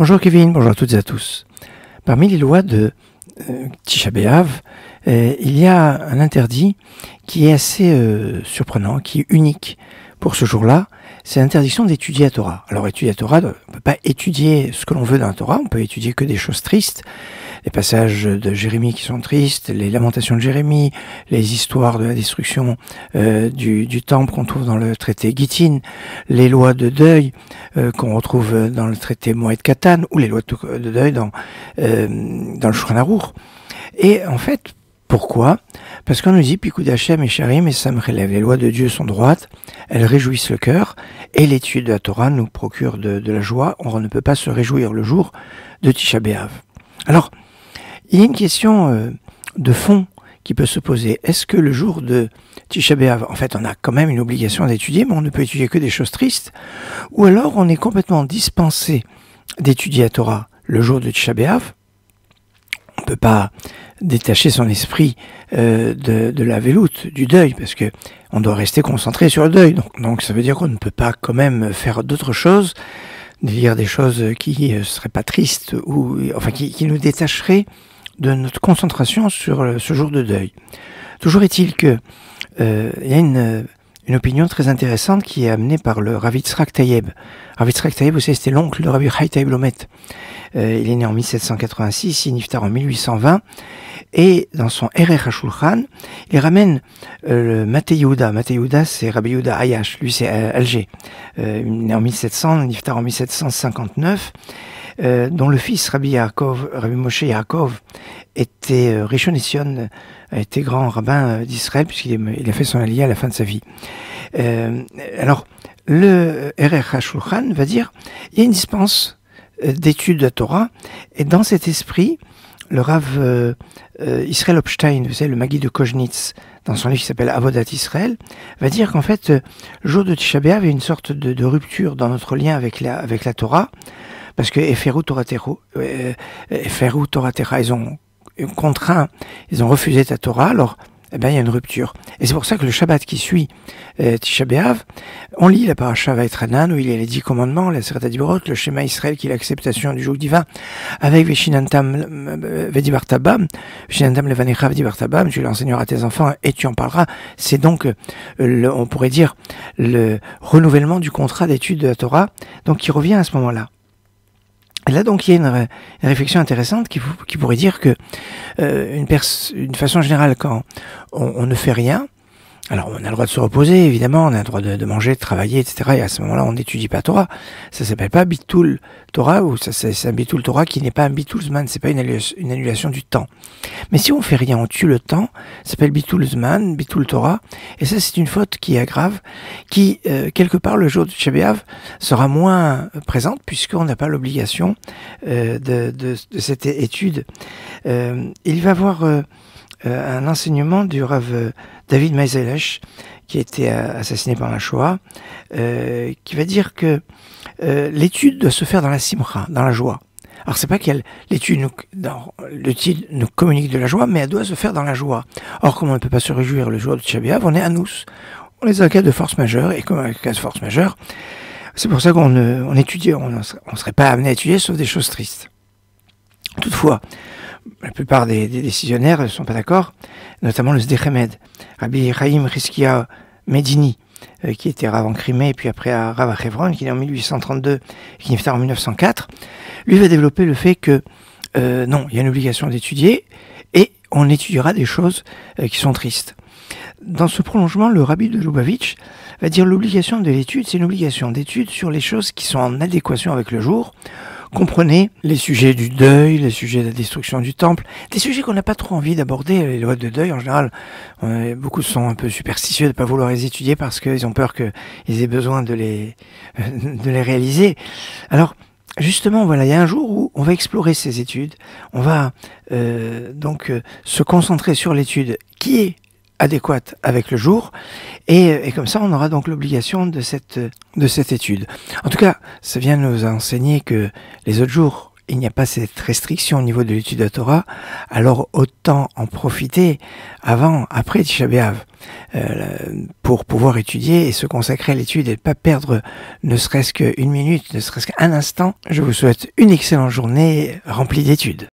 Bonjour Kevin, bonjour à toutes et à tous. Parmi les lois de Tisha B'Av, il y a un interdit qui est assez surprenant, qui est unique pour ce jour-là. C'est l'interdiction d'étudier la Torah. Alors étudier la Torah, on ne peut pas étudier ce que l'on veut dans la Torah, on peut étudier que des choses tristes, les passages de Jérémie qui sont tristes, les lamentations de Jérémie, les histoires de la destruction du temple qu'on trouve dans le traité Gittin, les lois de deuil qu'on retrouve dans le traité Moed Katan, ou les lois de deuil dans le Shulchan Aruch. Et en fait, pourquoi? Parce qu'on nous dit Pikud Hashem et Sharim et Samrelev, les lois de Dieu sont droites, elles réjouissent le cœur, et l'étude de la Torah nous procure de la joie. On ne peut pas se réjouir le jour de Tisha B'Av. Alors, il y a une question de fond qui peut se poser. Est-ce que le jour de Tisha B'Av, en fait, on a quand même une obligation d'étudier, mais on ne peut étudier que des choses tristes, ou alors on est complètement dispensé d'étudier la Torah le jour de Tisha B'Av? On ne peut pas détacher son esprit de la veloute, du deuil, parce que on doit rester concentré sur le deuil. Donc ça veut dire qu'on ne peut pas quand même faire d'autres choses, lire des choses qui ne seraient pas tristes, ou enfin qui nous détacheraient de notre concentration sur ce jour de deuil. Toujours est-il que il y a une opinion très intéressante qui est amenée par le Rav Yitzhak Taïeb. Rav Yitzhak Taïeb, vous savez, c'était l'oncle de Rabbi Chai Taïeb Lomet. Il est né en 1786, il niftar en 1820, et dans son Erech HaShulchan, il ramène le Matei Yehuda. Matei Yehuda, c'est Rabbi Yehuda Ayash, lui c'est Alger. Il est né en 1700, niftar en 1759, dont le fils Rabbi Moshe Yaakov, était Rishon LeZion, a été grand rabbin d'Israël, puisqu'il a fait son aliyah à la fin de sa vie. Alors, le Erech HaShulchan va dire, il y a une dispense d'études de la Torah, et dans cet esprit, le Rav Israël Opstein, vous savez, le Magui de Koznitz, dans son livre qui s'appelle Avodat Israël, va dire qu'en fait, le jour de Tisha B'Av, il y a une sorte de rupture dans notre lien avec la Torah, parce que Eferu Torah Techa, ils ont contraint, ils ont refusé ta Torah, alors eh ben, il y a une rupture. Et c'est pour ça que le Shabbat qui suit Tisha B'Av, on lit la paracha Vaïtranan, où il y a les 10 commandements, la Seret HaDiborot, le Shema Israël, qui est l'acceptation du joug divin, avec Veshinantam Vedibartabam, Veshinantam Levanecha Vedibartabam, tu l'enseigneras à tes enfants et tu en parleras. C'est donc, on pourrait dire, le renouvellement du contrat d'étude de la Torah, donc qui revient à ce moment-là. Et là, donc, il y a une réflexion intéressante qui pourrait dire que, une façon générale, quand on ne fait rien, alors on a le droit de se reposer, évidemment, on a le droit de manger, de travailler, etc. Et à ce moment-là, on n'étudie pas Torah. Ça s'appelle pas Bitul Torah, ou c'est un Bitul Torah qui n'est pas un Bitul Zman, c'est pas une annulation du temps. Mais si on fait rien, on tue le temps, ça s'appelle Bitul Zman, Bitul Torah, et ça c'est une faute qui est grave, qui, quelque part, le jour de Tisha B'Av sera moins présente, puisqu'on n'a pas l'obligation de cette étude. Il va y avoir un enseignement du Rav David Maiselesh, qui a été assassiné par la Shoah, qui va dire que l'étude doit se faire dans la simcha, dans la joie. Alors c'est pas qu'elle l'étude nous communique de la joie, mais elle doit se faire dans la joie. Or, comme on ne peut pas se réjouir le jour de Tisha B'Av, on est à nous. On est dans un cas de force majeure, et comme un cas de force majeure, c'est pour ça qu'on étudie, on ne serait pas amené à étudier, sauf des choses tristes. Toutefois, la plupart des décisionnaires ne sont pas d'accord, notamment le Sdechemed, Rabbi Chaim Chizkia Medini, qui était Rav en Crimée, et puis après à Rav à Hebron, qui est né en 1832 et qui est niftar en 1904, lui va développer le fait que non, il y a une obligation d'étudier, et on étudiera des choses qui sont tristes. Dans ce prolongement, le Rabbi de Lubavitch va dire l'obligation de l'étude, c'est une obligation d'étude sur les choses qui sont en adéquation avec le jour. Comprenez les sujets du deuil, les sujets de la destruction du temple, des sujets qu'on n'a pas trop envie d'aborder. Les lois de deuil, en général, beaucoup sont un peu superstitieux de ne pas vouloir les étudier parce qu'ils ont peur qu'ils aient besoin de les réaliser. Alors, justement, voilà, il y a un jour où on va explorer ces études, on va donc se concentrer sur l'étude qui est adéquate avec le jour, et comme ça on aura donc l'obligation de cette étude. En tout cas, ça vient nous enseigner que les autres jours il n'y a pas cette restriction au niveau de l'étude de la Torah, alors autant en profiter avant, après Tisha B'Av, pour pouvoir étudier et se consacrer à l'étude et ne pas perdre ne serait-ce qu'une minute, ne serait-ce qu'un instant. Je vous souhaite une excellente journée remplie d'études.